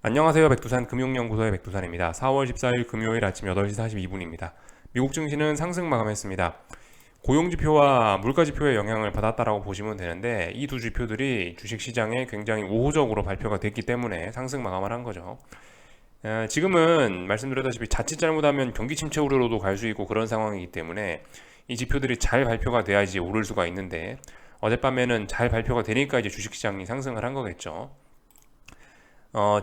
안녕하세요. 백두산 금융연구소의 백두산입니다. 4월 14일 금요일 아침 8시 42분입니다. 미국 증시는 상승 마감했습니다. 고용지표와 물가지표의 영향을 받았다라고 보시면 되는데 이 두 지표들이 주식시장에 굉장히 우호적으로 발표가 됐기 때문에 상승 마감을 한 거죠. 지금은 말씀드렸다시피 자칫 잘못하면 경기 침체 우려로도 갈 수 있고 그런 상황이기 때문에 이 지표들이 잘 발표가 돼야지 오를 수가 있는데 어젯밤에는 잘 발표가 되니까 이제 주식시장이 상승을 한 거겠죠.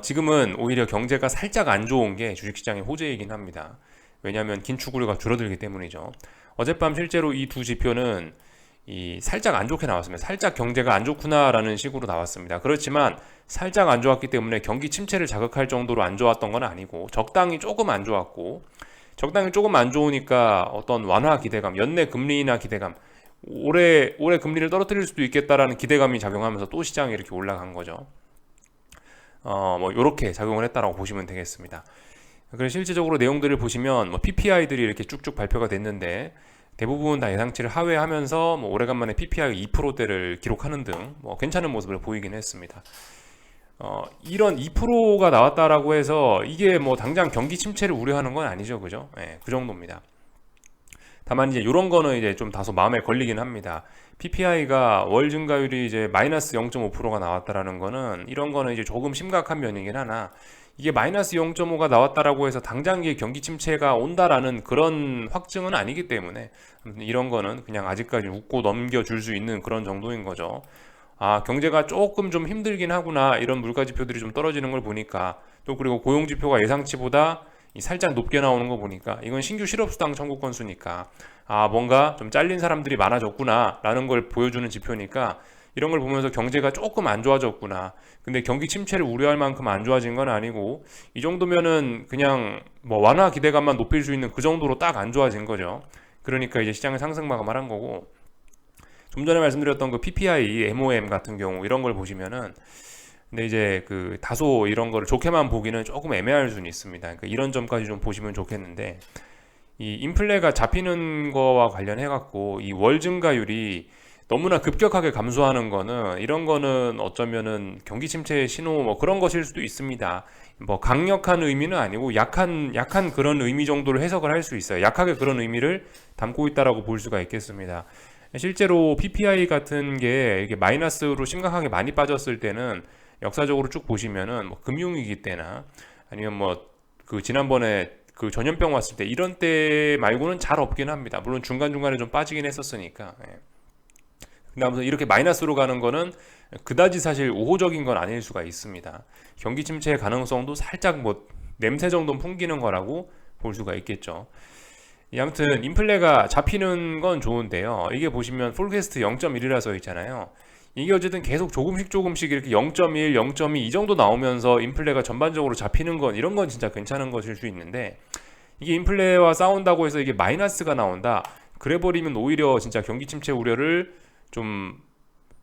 지금은 오히려 경제가 살짝 안 좋은 게 주식시장의 호재이긴 합니다. 왜냐하면 긴축 우려가 줄어들기 때문이죠. 어젯밤 실제로 이 두 지표는 살짝 안 좋게 나왔습니다. 살짝 경제가 안 좋구나라는 식으로 나왔습니다. 그렇지만 살짝 안 좋았기 때문에 경기 침체를 자극할 정도로 안 좋았던 건 아니고 적당히 조금 안 좋았고 적당히 조금 안 좋으니까 어떤 완화 기대감, 연내 금리 인하 기대감, 올해 금리를 떨어뜨릴 수도 있겠다라는 기대감이 작용하면서 또 시장이 이렇게 올라간 거죠. 뭐 이렇게 작용을 했다라고 보시면 되겠습니다. 그래서 실질적으로 내용들을 보시면 뭐 PPI들이 이렇게 쭉쭉 발표가 됐는데 대부분 다 예상치를 하회하면서 뭐 오래간만에 PPI 2%대를 기록하는 등 뭐 괜찮은 모습을 보이긴 했습니다. 이런 2%가 나왔다라고 해서 이게 뭐 당장 경기 침체를 우려하는 건 아니죠, 그죠? 예, 그 정도입니다. 다만 이제 이런 거는 이제 좀 다소 마음에 걸리긴 합니다. PPI가 월 증가율이 이제 마이너스 0.5%가 나왔다라는 거는 이런 거는 이제 조금 심각한 면이긴 하나 이게 마이너스 0.5가 나왔다라고 해서 당장 이게 경기 침체가 온다라는 그런 확증은 아니기 때문에 이런 거는 그냥 아직까지 웃고 넘겨줄 수 있는 그런 정도인 거죠. 아, 경제가 조금 좀 힘들긴 하구나. 이런 물가 지표들이 좀 떨어지는 걸 보니까 또 그리고 고용 지표가 예상치보다 살짝 높게 나오는 거 보니까 이건 신규 실업수당 청구 건수니까 아 뭔가 좀 잘린 사람들이 많아졌구나 라는 걸 보여주는 지표니까 이런 걸 보면서 경제가 조금 안 좋아졌구나. 근데 경기 침체를 우려할 만큼 안 좋아진 건 아니고 이 정도면은 그냥 뭐 완화 기대감만 높일 수 있는 그 정도로 딱 안 좋아진 거죠. 그러니까 이제 시장의 상승 마감을 한 거고 좀 전에 말씀드렸던 그 PPI, MOM 같은 경우 이런 걸 보시면은 근데 이제 그 다소 이런 거를 좋게만 보기는 조금 애매할 수는 있습니다. 그러니까 이런 점까지 좀 보시면 좋겠는데 이 인플레가 잡히는 거와 관련해 갖고 이 월 증가율이 너무나 급격하게 감소하는 거는 이런 거는 어쩌면은 경기 침체의 신호 뭐 그런 것일 수도 있습니다. 뭐 강력한 의미는 아니고 약한 그런 의미 정도를 해석을 할 수 있어요. 약하게 그런 의미를 담고 있다라고 볼 수가 있겠습니다. 실제로 PPI 같은 게 이렇게 마이너스로 심각하게 많이 빠졌을 때는 역사적으로 쭉 보시면은 뭐 금융위기 때나 아니면 뭐 그 지난번에 그 전염병 왔을 때 이런 때 말고는 잘 없긴 합니다. 물론 중간중간에 좀 빠지긴 했었으니까. 예. 근데 아무튼 이렇게 마이너스로 가는 거는 그다지 사실 우호적인 건 아닐 수가 있습니다. 경기 침체의 가능성도 살짝 뭐 냄새 정도는 풍기는 거라고 볼 수가 있겠죠. 아무튼 인플레가 잡히는 건 좋은데요. 이게 보시면 폴캐스트 0.1이라 써 있잖아요. 이게 어쨌든 계속 조금씩 이렇게 0.1, 0.2 이 정도 나오면서 인플레가 전반적으로 잡히는 건 이런 건 진짜 괜찮은 것일 수 있는데 이게 인플레와 싸운다고 해서 이게 마이너스가 나온다. 그래 버리면 오히려 진짜 경기 침체 우려를 좀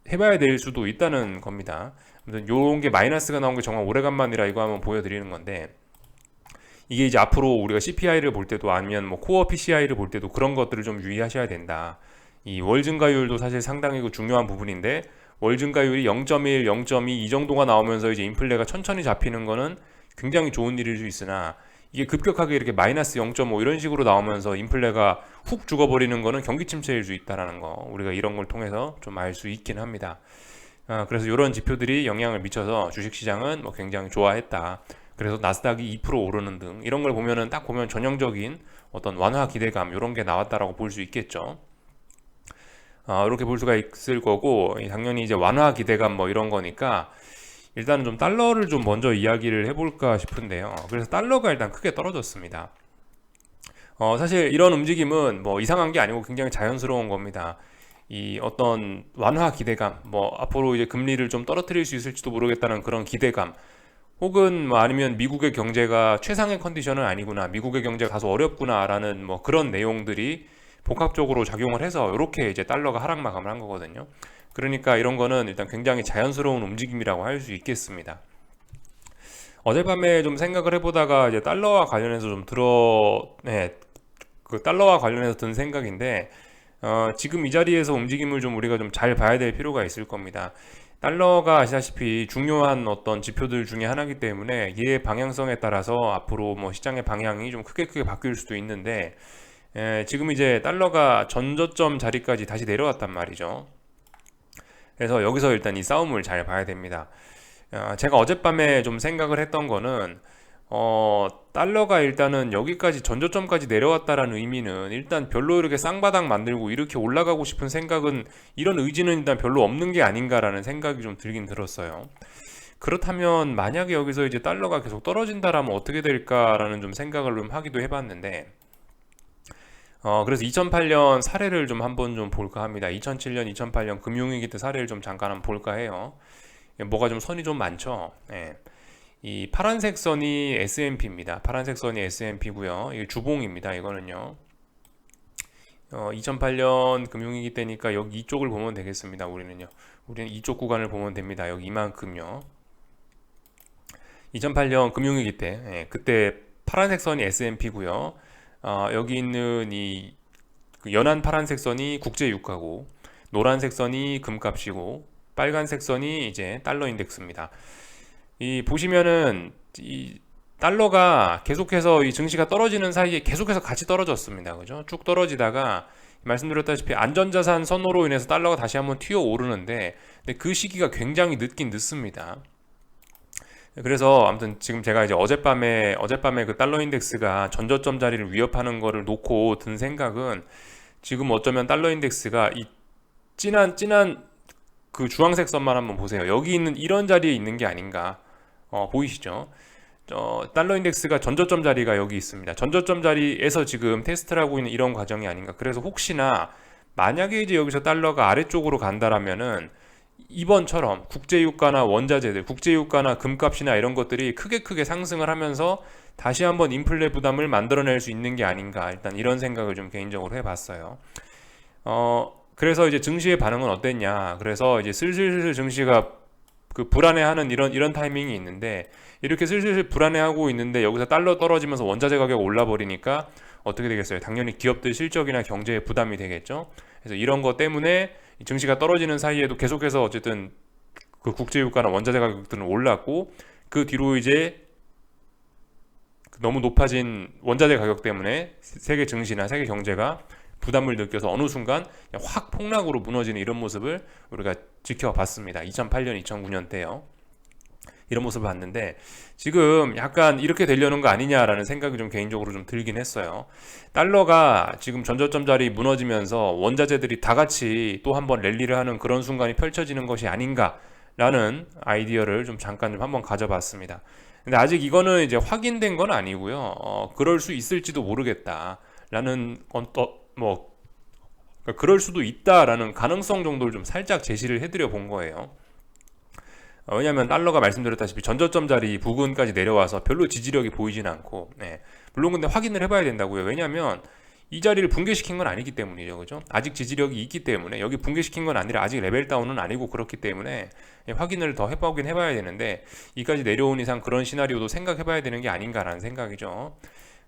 해봐야 될 수도 있다는 겁니다. 아무튼 요런 게 마이너스가 나온 게 정말 오래간만이라 이거 한번 보여드리는 건데 이게 이제 앞으로 우리가 CPI를 볼 때도 아니면 뭐 코어 PCI를 볼 때도 그런 것들을 좀 유의하셔야 된다. 이 월 증가율도 사실 상당히 중요한 부분인데 월 증가율이 0.1, 0.2 이 정도가 나오면서 이제 인플레가 천천히 잡히는 거는 굉장히 좋은 일일 수 있으나 이게 급격하게 이렇게 마이너스 0.5 이런 식으로 나오면서 인플레가 훅 죽어버리는 거는 경기 침체일 수 있다라는 거 우리가 이런 걸 통해서 좀 알 수 있긴 합니다. 그래서 이런 지표들이 영향을 미쳐서 주식시장은 뭐 굉장히 좋아했다. 그래서 나스닥이 2% 오르는 등 이런 걸 보면은 딱 보면 전형적인 어떤 완화 기대감 이런 게 나왔다라고 볼 수 있겠죠. 이렇게 볼 수가 있을 거고 당연히 이제 완화 기대감 뭐 이런 거니까 일단은 좀 달러를 좀 먼저 이야기를 해볼까 싶은데요. 그래서 달러가 일단 크게 떨어졌습니다. 사실 이런 움직임은 뭐 이상한 게 아니고 굉장히 자연스러운 겁니다. 이 어떤 완화 기대감, 뭐 앞으로 이제 금리를 좀 떨어뜨릴 수 있을지도 모르겠다는 그런 기대감, 혹은 뭐 아니면 미국의 경제가 최상의 컨디션은 아니구나, 미국의 경제가 다소 어렵구나라는 뭐 그런 내용들이 복합적으로 작용을 해서 이렇게 이제 달러가 하락 마감을 한 거거든요. 그러니까 이런 거는 일단 굉장히 자연스러운 움직임이라고 할 수 있겠습니다. 어젯밤에 좀 생각을 해보다가 이제 달러와 관련해서 그 달러와 관련해서 든 생각인데 지금 이 자리에서 움직임을 좀 우리가 좀 잘 봐야 될 필요가 있을 겁니다. 달러가 아시다시피 중요한 어떤 지표들 중에 하나이기 때문에 이의 방향성에 따라서 앞으로 뭐 시장의 방향이 좀 크게 바뀔 수도 있는데, 지금 이제 달러가 전저점 자리까지 다시 내려왔단 말이죠. 그래서 여기서 일단 이 싸움을 잘 봐야 됩니다. 제가 어젯밤에 좀 생각을 했던 거는, 달러가 일단은 여기까지 전저점까지 내려왔다라는 의미는 일단 별로 이렇게 쌍바닥 만들고 이렇게 올라가고 싶은 생각은, 이런 의지는 일단 별로 없는 게 아닌가라는 생각이 좀 들긴 들었어요. 그렇다면 만약에 여기서 이제 달러가 계속 떨어진다라면 어떻게 될까라는 좀 생각을 좀 하기도 해봤는데, 그래서 2008년 사례를 좀 한번 좀 볼까 합니다. 2007년, 2008년 금융위기 때 사례를 좀 잠깐 한번 볼까 해요. 뭐가 좀 선이 좀 많죠. 예. 이 파란색 선이 S&P입니다. 파란색 선이 S&P고요. 이게 주봉입니다. 이거는요. 2008년 금융위기 때니까 여기 이쪽을 보면 되겠습니다. 우리는 이쪽 구간을 보면 됩니다. 여기 이만큼요. 2008년 금융위기 때, 그때 파란색 선이 S&P고요. 여기 있는 그 연한 파란색 선이 국제 유가고, 노란색 선이 금값이고, 빨간색 선이 이제 달러 인덱스입니다. 이 보시면은 이 달러가 계속해서 이 증시가 떨어지는 사이에 계속해서 같이 떨어졌습니다. 그죠? 쭉 떨어지다가 말씀드렸다시피 안전자산 선호로 인해서 달러가 다시 한번 튀어 오르는데, 근데 그 시기가 굉장히 늦긴 늦습니다. 그래서 아무튼 지금 제가 이제 어젯밤에 그 달러 인덱스가 전저점 자리를 위협하는 거를 놓고 든 생각은, 지금 어쩌면 달러 인덱스가 이 진한 그 주황색 선만 한번 보세요. 여기 있는 이런 자리에 있는 게 아닌가. 보이시죠? 달러 인덱스가 전저점 자리가 여기 있습니다. 전저점 자리에서 지금 테스트를 하고 있는 이런 과정이 아닌가. 그래서 혹시나 만약에 이제 여기서 달러가 아래쪽으로 간다라면은 이번처럼 국제유가나 원자재들, 국제유가나 금값이나 이런 것들이 크게 상승을 하면서 다시 한번 인플레 부담을 만들어낼 수 있는 게 아닌가. 일단 이런 생각을 좀 개인적으로 해봤어요. 그래서 이제 증시의 반응은 어땠냐. 그래서 이제 슬슬 증시가 그 불안해하는 이런 타이밍이 있는데, 이렇게 슬슬 불안해하고 있는데 여기서 달러 떨어지면서 원자재 가격 올라버리니까 어떻게 되겠어요? 당연히 기업들 실적이나 경제에 부담이 되겠죠. 그래서 이런 것 때문에 증시가 떨어지는 사이에도 계속해서 어쨌든 그 국제유가나 원자재 가격들은 올랐고, 그 뒤로 이제 너무 높아진 원자재 가격 때문에 세계 증시나 세계 경제가 부담을 느껴서 어느 순간 확 폭락으로 무너지는 이런 모습을 우리가 지켜봤습니다. 2008년, 2009년 때요. 이런 모습을 봤는데, 지금 약간 이렇게 되려는 거 아니냐라는 생각이 좀 개인적으로 좀 들긴 했어요. 달러가 지금 전저점 자리 무너지면서 원자재들이 다 같이 또 한번 랠리를 하는 그런 순간이 펼쳐지는 것이 아닌가라는 아이디어를 좀 잠깐 좀 한번 가져봤습니다. 근데 아직 이거는 이제 확인된 건 아니고요. 그럴 수 있을지도 모르겠다라는 뭐 그럴 수도 있다라는 가능성 정도를 좀 살짝 제시를 해드려 본 거예요. 왜냐하면 달러가 말씀드렸다시피 전저점 자리 부근까지 내려와서 별로 지지력이 보이진 않고, 물론 근데 확인을 해봐야 된다고요. 왜냐하면 이 자리를 붕괴시킨 건 아니기 때문이죠, 그죠? 아직 지지력이 있기 때문에, 여기 붕괴시킨 건 아니라 아직 레벨 다운은 아니고, 그렇기 때문에 확인을 더 해보긴 해봐야 되는데, 이까지 내려온 이상 그런 시나리오도 생각해봐야 되는 게 아닌가라는 생각이죠.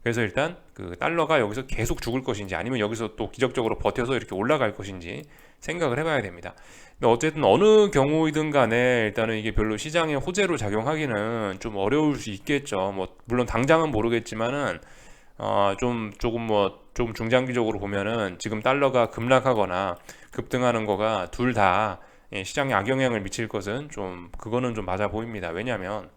그래서 일단 그 달러가 여기서 계속 죽을 것인지, 아니면 여기서 또 기적적으로 버텨서 이렇게 올라갈 것인지 생각을 해봐야 됩니다. 근데 어쨌든 어느 경우이든 간에 일단은 이게 별로 시장에 호재로 작용하기는 좀 어려울 수 있겠죠. 뭐 물론 당장은 모르겠지만은 조금 중장기적으로 보면은 지금 달러가 급락하거나 급등하는 거가 둘 다 시장에 악영향을 미칠 것은 좀, 그거는 좀 맞아 보입니다. 왜냐하면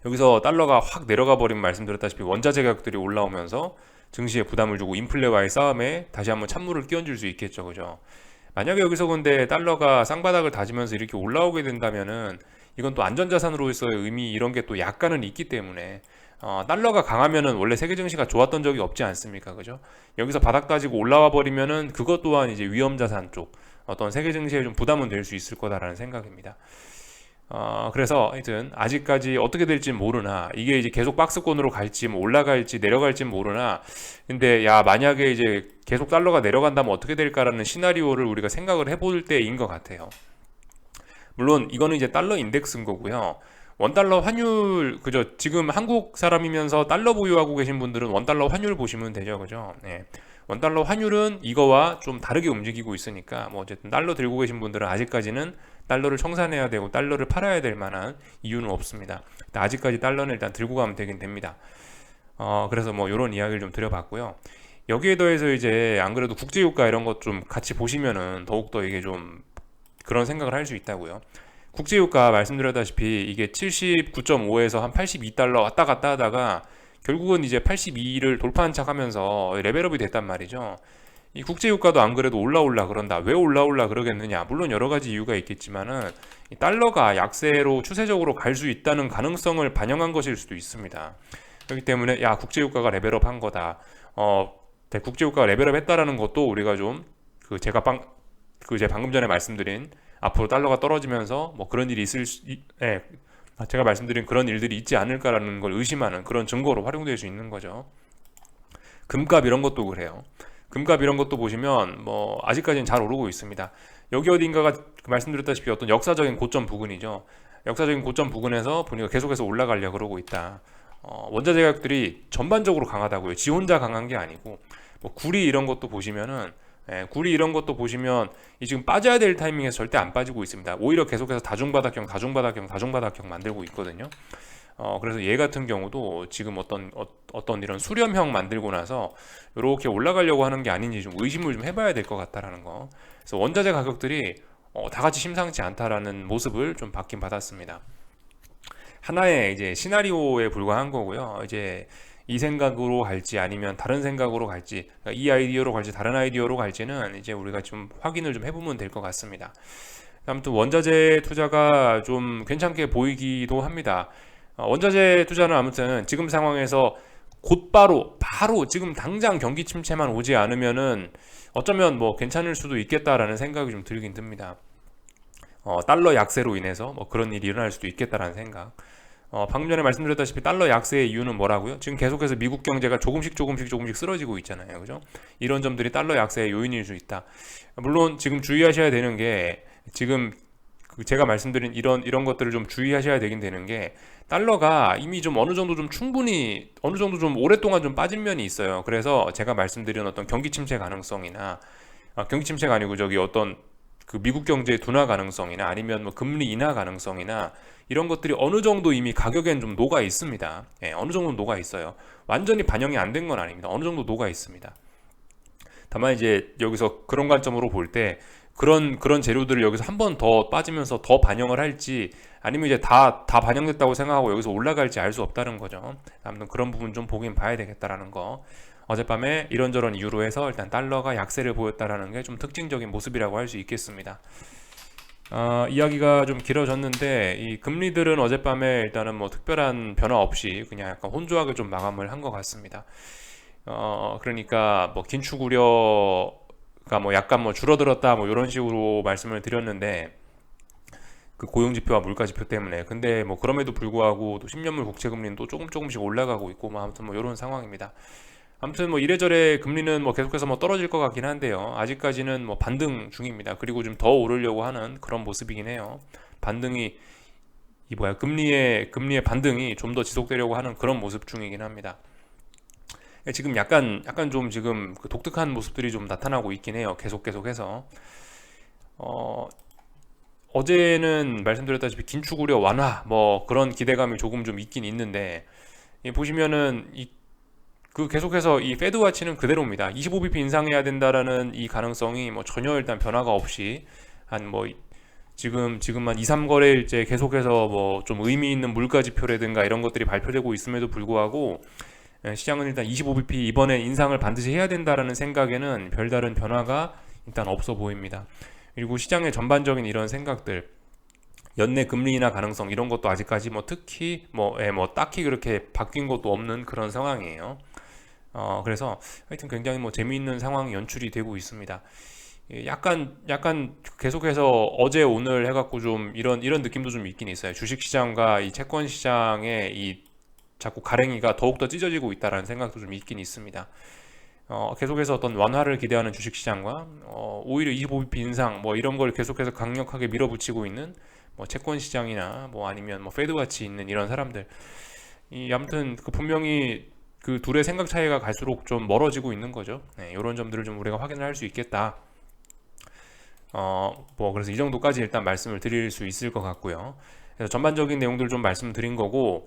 여기서 달러가 확 내려가 버리면 말씀드렸다시피 원자재 가격들이 올라오면서 증시에 부담을 주고 인플레와의 싸움에 다시 한번 찬물을 끼얹을 수 있겠죠, 그죠? 만약에 여기서 근데 달러가 쌍바닥을 다지면서 이렇게 올라오게 된다면은 이건 또 안전자산으로서의 의미, 이런 게 또 약간은 있기 때문에, 달러가 강하면은 원래 세계 증시가 좋았던 적이 없지 않습니까, 그죠? 여기서 바닥 다지고 올라와 버리면은 그것 또한 이제 위험자산 쪽 어떤 세계 증시에 좀 부담은 될 수 있을 거다라는 생각입니다. 그래서 하여튼 아직까지 어떻게 될지 모르나, 이게 이제 계속 박스권으로 갈지 뭐 올라갈지 내려갈지 모르나, 근데 야 만약에 이제 계속 달러가 내려간다면 어떻게 될까라는 시나리오를 우리가 생각을 해볼 때인 것 같아요. 물론 이거는 이제 달러 인덱스인 거고요. 원달러 환율, 그죠? 지금 한국 사람이면서 달러 보유하고 계신 분들은 원달러 환율 보시면 되죠, 그죠? 네. 원달러 환율은 이거와 좀 다르게 움직이고 있으니까 뭐 어쨌든 달러 들고 계신 분들은 아직까지는 달러를 청산해야 되고 달러를 팔아야 될 만한 이유는 없습니다. 아직까지 달러는 일단 들고 가면 되긴 됩니다. 그래서 뭐 이런 이야기를 좀 드려봤고요. 여기에 더해서 이제 안 그래도 국제유가 이런 것 좀 같이 보시면은 더욱더 이게 좀 그런 생각을 할 수 있다고요. 국제유가 말씀드렸다시피 이게 79.5에서 한 82달러 왔다 갔다 하다가 결국은 이제 82를 돌파한 척 하면서 레벨업이 됐단 말이죠. 이 국제유가도 안 그래도 올라올라 그런다. 왜 올라올라 그러겠느냐. 물론 여러 가지 이유가 있겠지만은 이 달러가 약세로 추세적으로 갈 수 있다는 가능성을 반영한 것일 수도 있습니다. 그렇기 때문에 야 국제유가가 레벨업 한 거다. 국제유가가 레벨업 했다라는 것도 우리가 좀 제가 방금 전에 말씀드린 앞으로 달러가 떨어지면서 뭐 그런 일이 제가 말씀드린 그런 일들이 있지 않을까라는 걸 의심하는 그런 증거로 활용될 수 있는 거죠. 금값 이런 것도 그래요. 금값 이런 것도 보시면 뭐 아직까지는 잘 오르고 있습니다. 여기 어딘가가 말씀드렸다시피 어떤 역사적인 고점 부근이죠. 역사적인 고점 부근에서 보니까 계속해서 올라가려고 그러고 있다. 원자재 가격들이 전반적으로 강하다고요. 지 혼자 강한 게 아니고 뭐 구리 이런 것도 보시면은 구리 이런 것도 보시면 이 지금 빠져야 될 타이밍에서 절대 안 빠지고 있습니다. 오히려 계속해서 다중바닥형 만들고 있거든요. 그래서 얘 같은 경우도 지금 어떤 이런 수렴형 만들고 나서 이렇게 올라가려고 하는 게 아닌지 좀 의심을 좀 해봐야 될 것 같다라는 거. 그래서 원자재 가격들이 다 같이 심상치 않다라는 모습을 좀 받긴 받았습니다. 하나의 이제 시나리오에 불과한 거고요. 이제 이 생각으로 갈지 아니면 다른 생각으로 갈지, 그러니까 이 아이디어로 갈지 다른 아이디어로 갈지는 이제 우리가 좀 확인을 좀 해보면 될 것 같습니다. 아무튼 원자재 투자가 좀 괜찮게 보이기도 합니다. 원자재 투자는 아무튼 지금 상황에서 곧바로 바로 지금 당장 경기 침체만 오지 않으면은 어쩌면 뭐 괜찮을 수도 있겠다라는 생각이 좀 들긴 듭니다. 달러 약세로 인해서 뭐 그런 일이 일어날 수도 있겠다라는 생각. 방금 전에 말씀드렸다시피 달러 약세의 이유는 뭐라고요? 지금 계속해서 미국 경제가 조금씩 쓰러지고 있잖아요. 그죠? 이런 점들이 달러 약세의 요인일 수 있다. 물론 지금 주의하셔야 되는 게 지금 제가 말씀드린 이런 것들을 좀 주의하셔야 되긴 되는 게 달러가 이미 좀 어느 정도 좀 오랫동안 좀 빠진 면이 있어요. 그래서 제가 말씀드린 어떤 경기 침체 가능성이나 경기 침체가 아니고 저기 어떤 그 미국 경제의 둔화 가능성이나 아니면 뭐 금리 인하 가능성이나 이런 것들이 어느 정도 이미 가격엔 좀 녹아 있습니다. 어느 정도 녹아 있어요. 완전히 반영이 안 된 건 아닙니다. 어느 정도 녹아 있습니다. 다만 이제 여기서 그런 관점으로 볼 때 그런 재료들을 여기서 한 번 더 빠지면서 더 반영을 할지 아니면 이제 다 반영됐다고 생각하고 여기서 올라갈지 알 수 없다는 거죠. 아무튼 그런 부분 좀 보긴 봐야 되겠다라는 거. 어젯밤에 이런저런 이유로 해서 일단 달러가 약세를 보였다라는 게 좀 특징적인 모습이라고 할 수 있겠습니다. 이야기가 좀 길어졌는데 이 금리들은 어젯밤에 일단은 뭐 특별한 변화 없이 그냥 약간 혼조하게 좀 마감을 한 것 같습니다. 그러니까 뭐 긴축 우려가 뭐 약간 뭐 줄어들었다 뭐 이런 식으로 말씀을 드렸는데 그 고용지표와 물가지표 때문에 근데 뭐 그럼에도 불구하고 또 10년물 국채금리는 또 조금씩 올라가고 있고 뭐 아무튼 뭐 이런 상황입니다. 아무튼 뭐 이래저래 금리는 뭐 계속해서 뭐 떨어질 것 같긴 한데요. 아직까지는 뭐 반등 중입니다. 그리고 좀 더 오르려고 하는 그런 모습이긴 해요. 반등이 금리의 반등이 좀 더 지속되려고 하는 그런 모습 중이긴 합니다. 지금 약간 좀 지금 그 독특한 모습들이 좀 나타나고 있긴 해요. 계속해서. 어제는 말씀드렸다시피 긴축 우려 완화 뭐 그런 기대감이 조금 좀 있긴 있는데 보시면은 계속해서 이 페드 와치는 그대로입니다. 25bp 인상해야 된다라는 이 가능성이 뭐 전혀 일단 변화가 없이 한 뭐 지금 한 2, 3거래일째 계속해서 뭐 좀 의미 있는 물가 지표라든가 이런 것들이 발표되고 있음에도 불구하고 시장은 일단 25bp 이번에 인상을 반드시 해야 된다라는 생각에는 별다른 변화가 일단 없어 보입니다. 그리고 시장의 전반적인 이런 생각들 연내 금리 인하 가능성 이런 것도 아직까지 뭐 특히 뭐 딱히 그렇게 바뀐 것도 없는 그런 상황이에요. 그래서 하여튼 굉장히 뭐 재미있는 상황이 연출이 되고 있습니다. 약간 계속해서 어제 오늘 해갖고 좀 이런 느낌도 좀 있긴 있어요. 주식시장과 이 채권시장의 이 자꾸 가랭이가 더욱더 찢어지고 있다라는 생각도 좀 있긴 있습니다. 계속해서 어떤 완화를 기대하는 주식시장과 오히려 25bp 인상 뭐 이런 걸 계속해서 강력하게 밀어붙이고 있는 뭐 채권시장이나 뭐 아니면 뭐 페드와치 있는 이런 사람들 아무튼 분명히 그 둘의 생각 차이가 갈수록 좀 멀어지고 있는 거죠. 이런 점들을 좀 우리가 확인을 할 수 있겠다. 그래서 이 정도까지 일단 말씀을 드릴 수 있을 것 같고요. 그래서 전반적인 내용들 좀 말씀드린 거고,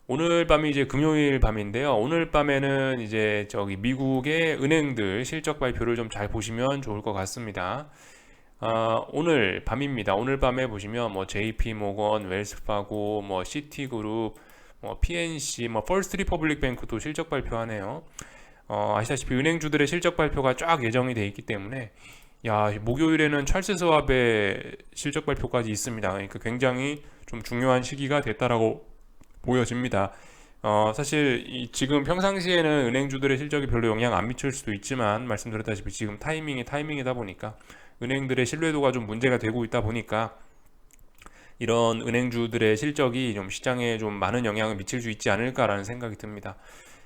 오늘 밤이 이제 금요일 밤인데요. 오늘 밤에는 이제 저기 미국의 은행들 실적 발표를 좀 잘 보시면 좋을 것 같습니다. 오늘 밤입니다. 오늘 밤에 보시면 뭐 JP 모건, 웰스파고, 뭐 시티그룹, 뭐 PNC, 뭐 퍼스트 리퍼블릭 뱅크도 실적 발표하네요. 아시다시피 은행주들의 실적 발표가 쫙 예정이 돼 있기 때문에 목요일에는 찰스 스왑의 실적 발표까지 있습니다. 그러니까 굉장히 좀 중요한 시기가 됐다라고 보여집니다. 사실 지금 평상시에는 은행주들의 실적이 별로 영향 안 미칠 수도 있지만 말씀드렸다시피 지금 타이밍이다 보니까 은행들의 신뢰도가 좀 문제가 되고 있다 보니까 이런 은행주들의 실적이 좀 시장에 좀 많은 영향을 미칠 수 있지 않을까라는 생각이 듭니다.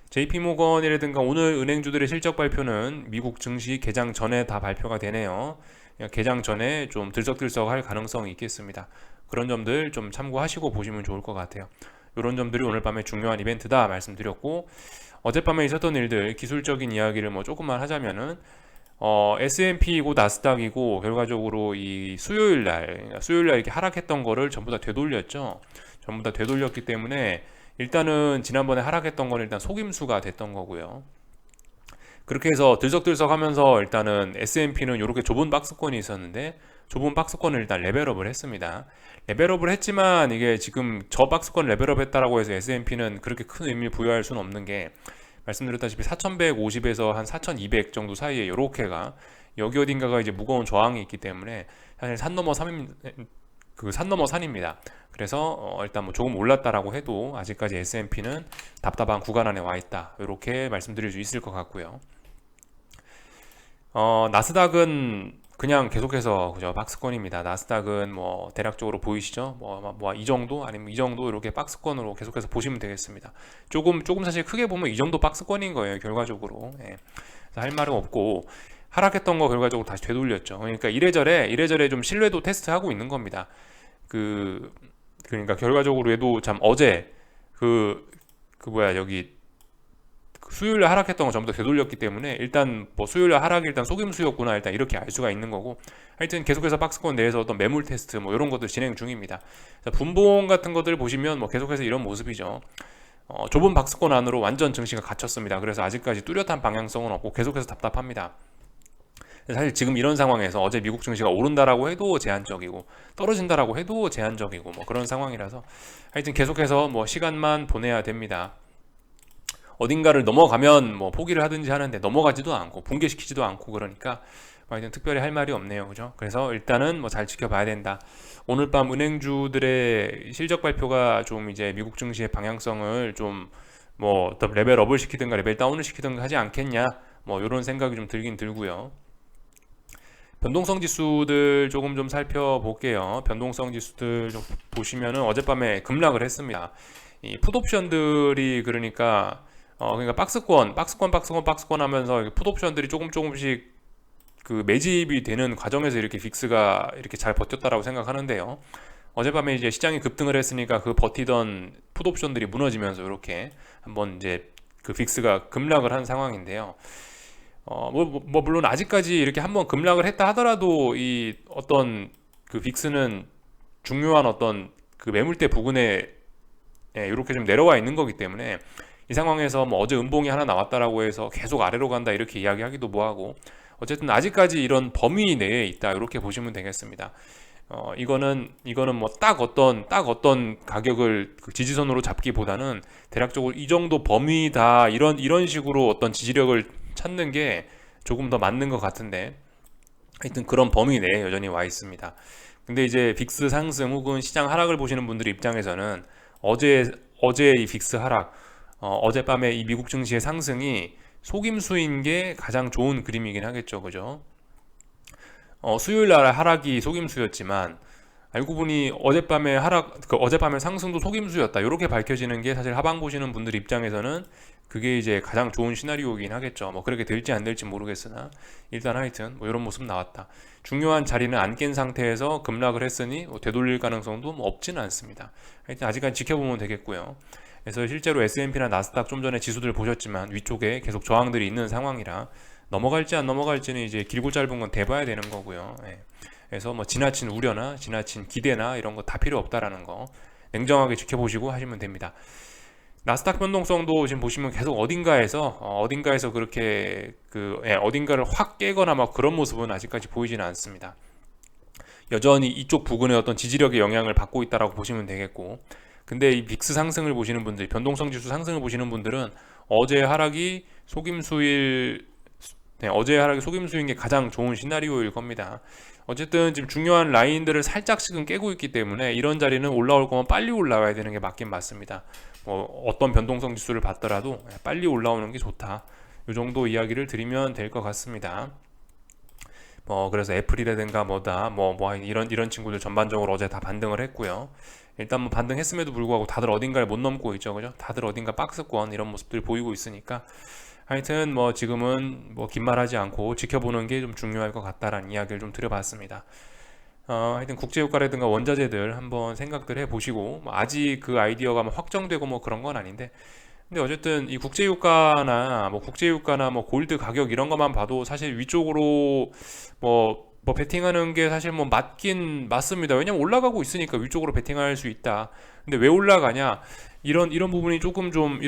JP모건이라든가 오늘 은행주들의 실적 발표는 미국 증시 개장 전에 다 발표가 되네요. 개장 전에 좀 들썩들썩 할 가능성이 있겠습니다. 그런 점들 좀 참고하시고 보시면 좋을 것 같아요. 이런 점들이 오늘 밤에 중요한 이벤트다 말씀드렸고, 어젯밤에 있었던 일들 기술적인 이야기를 뭐 조금만 하자면은 S&P이고 나스닥이고 결과적으로 이 수요일날 이렇게 하락했던 거를 전부 다 되돌렸죠. 전부 다 되돌렸기 때문에 일단은 지난번에 하락했던 건 일단 속임수가 됐던 거고요. 그렇게 해서 들썩들썩 하면서 일단은 S&P는 이렇게 좁은 박스권이 있었는데 좁은 박스권을 일단 레벨업을 했습니다. 레벨업을 했지만 이게 지금 저 박스권 레벨업 했다라고 해서 S&P는 그렇게 큰 의미를 부여할 수는 없는 게, 말씀드렸다시피 4150에서 한 4200 정도 사이에 이렇게가 여기 어딘가가 이제 무거운 저항이 있기 때문에 사실 산 넘어 산입니다. 그래서 일단 뭐 조금 올랐다라고 해도 아직까지 S&P는 답답한 구간 안에 와 있다, 이렇게 말씀드릴 수 있을 것 같고요. 나스닥은 그냥 계속해서 그죠, 박스권입니다. 나스닥은 뭐 대략적으로 보이시죠? 뭐 이 정도 아니면 이 정도 이렇게 박스권으로 계속해서 보시면 되겠습니다. 조금 사실 크게 보면 이 정도 박스권인 거예요, 결과적으로. 예. 할 말은 없고, 하락했던 거 결과적으로 다시 되돌렸죠. 그러니까 이래저래 좀 신뢰도 테스트하고 있는 겁니다. 그러니까 결과적으로 얘도 참 어제 여기 수요일에 하락했던 거 전부 다 되돌렸기 때문에 일단 뭐 수요일에 하락이 일단 속임수였구나, 일단 이렇게 알 수가 있는 거고, 하여튼 계속해서 박스권 내에서 어떤 매물 테스트 뭐 이런 것들 진행 중입니다. 자, 분봉 같은 것들 보시면 뭐 계속해서 이런 모습이죠. 좁은 박스권 안으로 완전 증시가 갇혔습니다. 그래서 아직까지 뚜렷한 방향성은 없고 계속해서 답답합니다. 사실 지금 이런 상황에서 어제 미국 증시가 오른다라고 해도 제한적이고 떨어진다라고 해도 제한적이고 뭐 그런 상황이라서 하여튼 계속해서 뭐 시간만 보내야 됩니다. 어딘가를 넘어가면 뭐 포기를 하든지 하는데 넘어가지도 않고 붕괴시키지도 않고, 그러니까 하여튼 특별히 할 말이 없네요, 그죠? 그래서 일단은 뭐 잘 지켜봐야 된다. 오늘 밤 은행주들의 실적 발표가 좀 이제 미국 증시의 방향성을 좀 뭐 어떤 레벨업을 시키든가 레벨 다운을 시키든가 하지 않겠냐, 뭐 이런 생각이 좀 들긴 들고요. 변동성 지수들 조금 좀 살펴볼게요. 변동성 지수들 좀 보시면은 어젯밤에 급락을 했습니다. 이 풋옵션들이 그러니까 박스권 하면서 풋옵션들이 조금씩 그 매집이 되는 과정에서 이렇게 빅스가 이렇게 잘 버텼다라고 생각하는데요. 어젯밤에 이제 시장이 급등을 했으니까 그 버티던 풋옵션들이 무너지면서 이렇게 한번 이제 그 빅스가 급락을 한 상황인데요. 물론 아직까지 이렇게 한번 급락을 했다 하더라도 이 어떤 그 빅스는 중요한 어떤 그 매물대 부근에 이렇게 좀 내려와 있는 거기 때문에 이 상황에서 뭐 어제 음봉이 하나 나왔다라고 해서 계속 아래로 간다 이렇게 이야기하기도 뭐하고, 어쨌든 아직까지 이런 범위 내에 있다 이렇게 보시면 되겠습니다. 이거는 뭐 딱 어떤 가격을 그 지지선으로 잡기보다는 대략적으로 이 정도 범위다, 이런 식으로 어떤 지지력을 찾는 게 조금 더 맞는 것 같은데, 하여튼 그런 범위 내에 여전히 와 있습니다. 근데 이제 빅스 상승 혹은 시장 하락을 보시는 분들 입장에서는 어제 이 빅스 하락, 어젯밤에 이 미국 증시의 상승이 속임수인 게 가장 좋은 그림이긴 하겠죠, 그죠? 수요일 날 하락이 속임수였지만 알고 보니 어젯밤에 상승도 속임수였다, 이렇게 밝혀지는 게 사실 하방 보시는 분들 입장에서는 그게 이제 가장 좋은 시나리오이긴 하겠죠. 뭐 그렇게 될지 안 될지 모르겠으나 일단 하여튼 뭐 이런 모습 나왔다. 중요한 자리는 안 깬 상태에서 급락을 했으니 뭐 되돌릴 가능성도 뭐 없지는 않습니다. 하여튼 아직까지 지켜보면 되겠고요. 그래서 실제로 S&P나 나스닥 좀 전에 지수들 보셨지만 위쪽에 계속 저항들이 있는 상황이라 넘어갈지 안 넘어갈지는 이제 길고 짧은 건 대봐야 되는 거고요. 그래서 뭐 지나친 우려나 지나친 기대나 이런 거 다 필요 없다라는 거 냉정하게 지켜보시고 하시면 됩니다. 나스닥 변동성도 지금 보시면 계속 어딘가에서 그렇게 어딘가를 확 깨거나 막 그런 모습은 아직까지 보이지는 않습니다. 여전히 이쪽 부근의 어떤 지지력의 영향을 받고 있다라고 보시면 되겠고, 근데 이 빅스 상승을 보시는 분들, 변동성 지수 상승을 보시는 분들은 어제 하락이 속임수인 게 가장 좋은 시나리오일 겁니다. 어쨌든 지금 중요한 라인들을 살짝씩은 깨고 있기 때문에 이런 자리는 올라올 거면 빨리 올라와야 되는 게 맞긴 맞습니다. 뭐 어떤 변동성 지수를 봤더라도 빨리 올라오는 게 좋다. 이 정도 이야기를 드리면 될 것 같습니다. 그래서 애플이라든가 이런 친구들 전반적으로 어제 다 반등을 했고요. 일단 뭐 반등했음에도 불구하고 다들 어딘가를 못 넘고 있죠, 그죠? 다들 어딘가 박스권 이런 모습들 보이고 있으니까 하여튼 뭐 지금은 뭐 긴 말하지 않고 지켜보는 게 좀 중요할 것 같다라는 이야기를 좀 드려봤습니다. 하여튼 국제유가라든가 원자재들 한번 생각들 해보시고, 뭐 아직 그 아이디어가 뭐 확정되고 뭐 그런 건 아닌데, 근데 어쨌든 이 국제유가나 뭐 골드 가격 이런 것만 봐도 사실 위쪽으로 뭐 베팅하는 게 사실 뭐 맞긴 맞습니다. 왜냐면 올라가고 있으니까 위쪽으로 베팅할 수 있다. 근데 왜 올라가냐? 이런 부분이 조금 좀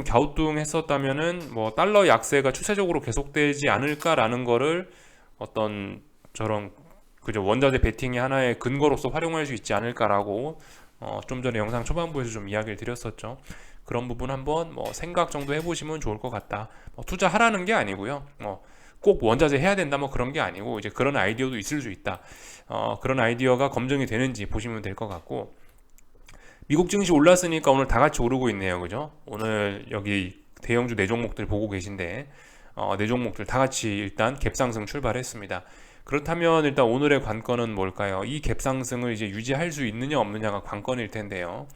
갸우뚱했었다면은 뭐 달러 약세가 추세적으로 계속되지 않을까라는 거를 어떤 저런 그죠, 원자재 베팅의 하나의 근거로서 활용할 수 있지 않을까라고 좀 전에 영상 초반부에서 좀 이야기를 드렸었죠. 그런 부분 한번 뭐 생각 정도 해보시면 좋을 것 같다. 투자하라는 게 아니고요. 꼭 원자재 해야 된다 뭐 그런 게 아니고 이제 그런 아이디어도 있을 수 있다. 그런 아이디어가 검증이 되는지 보시면 될 것 같고, 미국 증시 올랐으니까 오늘 다 같이 오르고 있네요, 그죠? 오늘 여기 대형주 네 종목들 보고 계신데 네 종목들 다 같이 일단 갭상승 출발했습니다. 그렇다면 일단 오늘의 관건은 뭘까요? 이 갭상승을 이제 유지할 수 있느냐 없느냐가 관건일 텐데요.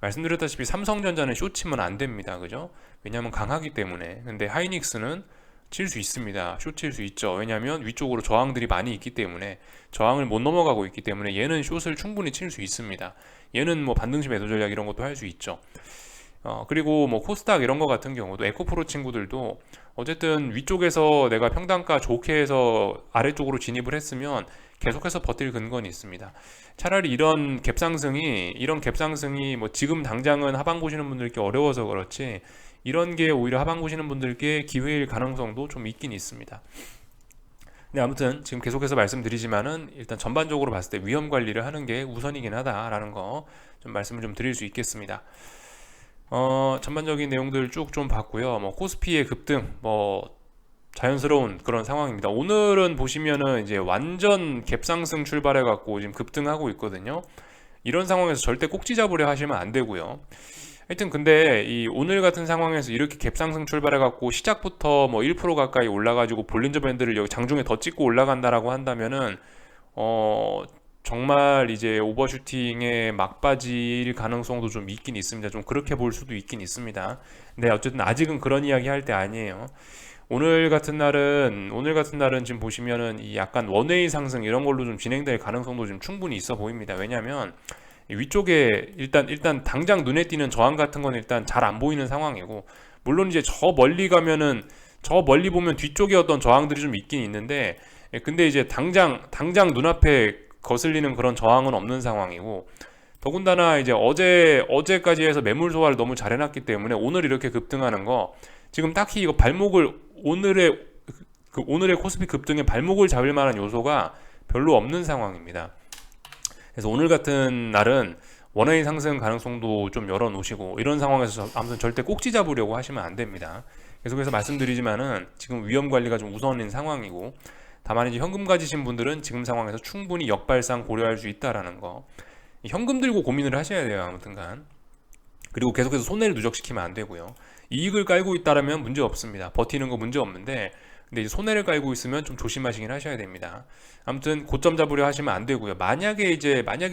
말씀드렸다시피 삼성전자는 쇼치면 안 됩니다, 그죠? 왜냐하면 강하기 때문에. 근데 하이닉스는 칠 수 있습니다. 숏 칠 수 있죠. 왜냐하면 위쪽으로 저항들이 많이 있기 때문에, 저항을 못 넘어가고 있기 때문에 얘는 숏을 충분히 칠 수 있습니다. 얘는 뭐 반등시 매도 전략 이런 것도 할 수 있죠. 그리고 뭐 코스닥 이런 거 같은 경우도 에코프로 친구들도 어쨌든 위쪽에서 내가 평단가 좋게 해서 아래쪽으로 진입을 했으면 계속해서 버틸 근거는 있습니다. 차라리 이런 갭상승이 뭐 지금 당장은 하방 보시는 분들께 어려워서 그렇지, 이런 게 오히려 하방 보시는 분들께 기회일 가능성도 좀 있긴 있습니다. 네, 아무튼 지금 계속해서 말씀드리지만은 일단 전반적으로 봤을 때 위험 관리를 하는 게 우선이긴 하다라는 거 좀 말씀을 좀 드릴 수 있겠습니다. 전반적인 내용들 쭉 좀 봤고요. 뭐 코스피의 급등, 뭐 자연스러운 그런 상황입니다. 오늘은 보시면은 이제 완전 갭상승 출발해 갖고 지금 급등하고 있거든요. 이런 상황에서 절대 꼭지 잡으려 하시면 안 되고요. 하여튼 근데 이 오늘 같은 상황에서 이렇게 갭상승 출발해 갖고 시작부터 뭐 1% 가까이 올라가지고 볼린저 밴드를 여기 장중에 더 찍고 올라간다라고 한다면은 정말 이제 오버슈팅의 막바지일 가능성도 좀 있긴 있습니다. 좀 그렇게 볼 수도 있긴 있습니다. 근데 어쨌든 아직은 그런 이야기 할 때 아니에요. 오늘 같은 날은 지금 보시면은 이 약간 원웨이 상승 이런 걸로 좀 진행될 가능성도 좀 충분히 있어 보입니다. 왜냐하면 위쪽에 일단 당장 눈에 띄는 저항 같은 건 일단 잘 안 보이는 상황이고, 물론 이제 저 멀리 보면 뒤쪽에 어떤 저항들이 좀 있긴 있는데, 근데 이제 당장 눈앞에 거슬리는 그런 저항은 없는 상황이고, 더군다나 이제 어제까지 해서 매물 소화를 너무 잘 해놨기 때문에 오늘 이렇게 급등하는 거 지금 딱히 이거 오늘의 코스피 급등의 발목을 잡을 만한 요소가 별로 없는 상황입니다. 그래서 오늘 같은 날은 원웨이 상승 가능성도 좀 열어놓으시고, 이런 상황에서 아무튼 절대 꼭지 잡으려고 하시면 안 됩니다. 계속해서 말씀드리지만은 지금 위험 관리가 좀 우선인 상황이고, 다만 이제 현금 가지신 분들은 지금 상황에서 충분히 역발상 고려할 수 있다라는 거. 현금 들고 고민을 하셔야 돼요, 아무튼간. 그리고 계속해서 손해를 누적시키면 안 되고요. 이익을 깔고 있다라면 문제 없습니다. 버티는 거 문제 없는데, 근데 이제 손해를 깔고 있으면 좀 조심하시긴 하셔야 됩니다. 아무튼 고점 잡으려 하시면 안 되고요. 만약에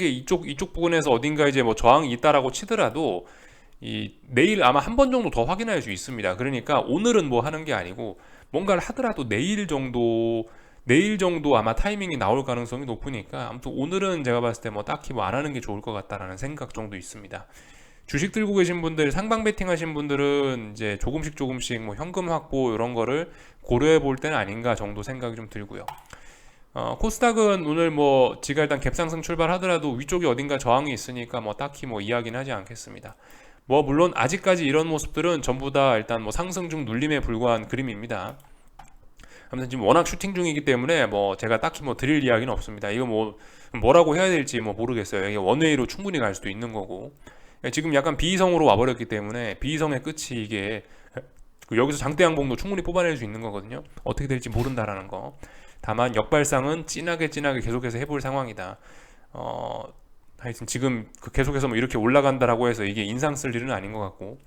이쪽 부분에서 어딘가 이제 뭐 저항이 있다라고 치더라도 내일 아마 한 번 정도 더 확인할 수 있습니다. 그러니까 오늘은 뭐 하는 게 아니고 뭔가를 하더라도 내일 정도 아마 타이밍이 나올 가능성이 높으니까, 아무튼 오늘은 제가 봤을 때 뭐 딱히 뭐 안 하는 게 좋을 것 같다라는 생각 정도 있습니다. 주식 들고 계신 분들, 상방 베팅 하신 분들은 이제 조금씩 뭐 현금 확보 이런 거를 고려해 볼 때는 아닌가 정도 생각이 좀 들고요. 코스닥은 오늘 뭐 지가 일단 갭상승 출발하더라도 위쪽에 어딘가 저항이 있으니까 뭐 딱히 뭐 이야기는 하지 않겠습니다. 뭐 물론 아직까지 이런 모습들은 전부 다 일단 뭐 상승 중 눌림에 불과한 그림입니다. 아무튼 지금 워낙 슈팅 중이기 때문에 뭐 제가 딱히 뭐 드릴 이야기는 없습니다. 이거 뭐 뭐라고 해야 될지 뭐 모르겠어요. 이게 원웨이로 충분히 갈 수도 있는 거고, 지금 약간 비이성으로 와버렸기 때문에 비이성의 끝이 이게 여기서 장대 양봉도 충분히 뽑아낼 수 있는 거거든요. 어떻게 될지 모른다라는 거. 다만 역발상은 진하게 계속해서 해볼 상황이다. 하여튼 지금 계속해서 뭐 이렇게 올라간다라고 해서 이게 인상 쓸 일은 아닌 것 같고,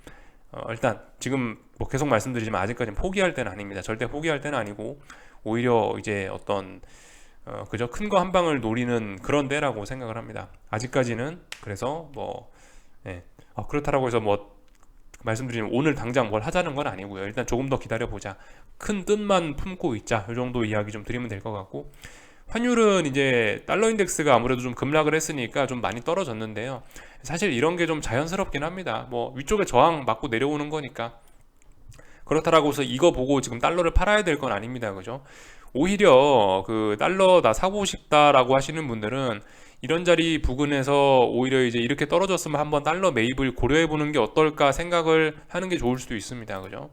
일단 지금 뭐 계속 말씀드리지만 아직까지는 포기할 때는 아닙니다. 절대 포기할 때는 아니고 오히려 이제 어떤 그저 큰 거 한 방을 노리는 그런 때라고 생각을 합니다. 아직까지는. 그래서 뭐 그렇다라고 해서 뭐 말씀드리면 오늘 당장 뭘 하자는 건 아니고요. 일단 조금 더 기다려보자, 큰 뜻만 품고 있자, 이 정도 이야기 좀 드리면 될 것 같고, 환율은 이제 달러 인덱스가 아무래도 좀 급락을 했으니까 좀 많이 떨어졌는데요. 사실 이런 게 좀 자연스럽긴 합니다. 뭐 위쪽에 저항 맞고 내려오는 거니까. 그렇다라고 해서 이거 보고 지금 달러를 팔아야 될 건 아닙니다. 그죠? 오히려 그 달러 나 사고 싶다라고 하시는 분들은 이런 자리 부근에서 오히려 이제 이렇게 떨어졌으면 한번 달러 매입을 고려해 보는 게 어떨까 생각을 하는 게 좋을 수도 있습니다. 그죠?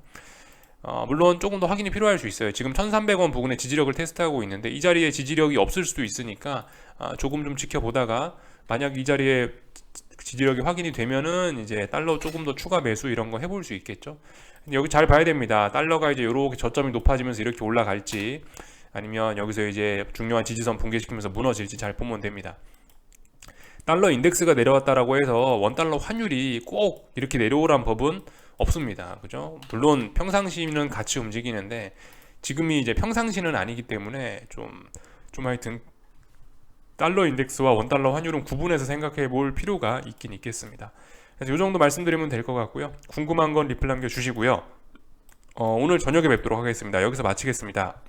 물론 조금 더 확인이 필요할 수 있어요. 지금 1300원 부근의 지지력을 테스트하고 있는데 이 자리에 지지력이 없을 수도 있으니까 조금 좀 지켜보다가 만약 이 자리에 지지력이 확인이 되면은 이제 달러 조금 더 추가 매수 이런 거 해볼 수 있겠죠. 근데 여기 잘 봐야 됩니다. 달러가 이제 이렇게 저점이 높아지면서 이렇게 올라갈지 아니면 여기서 이제 중요한 지지선 붕괴시키면서 무너질지 잘 보면 됩니다. 달러 인덱스가 내려왔다라고 해서 원달러 환율이 꼭 이렇게 내려오란 법은 없습니다. 그죠? 물론 평상시는 같이 움직이는데 지금이 이제 평상시는 아니기 때문에 좀 하여튼 달러 인덱스와 원달러 환율은 구분해서 생각해 볼 필요가 있긴 있겠습니다. 그래서 이 정도 말씀드리면 될 것 같고요. 궁금한 건 리플 남겨주시고요. 오늘 저녁에 뵙도록 하겠습니다. 여기서 마치겠습니다.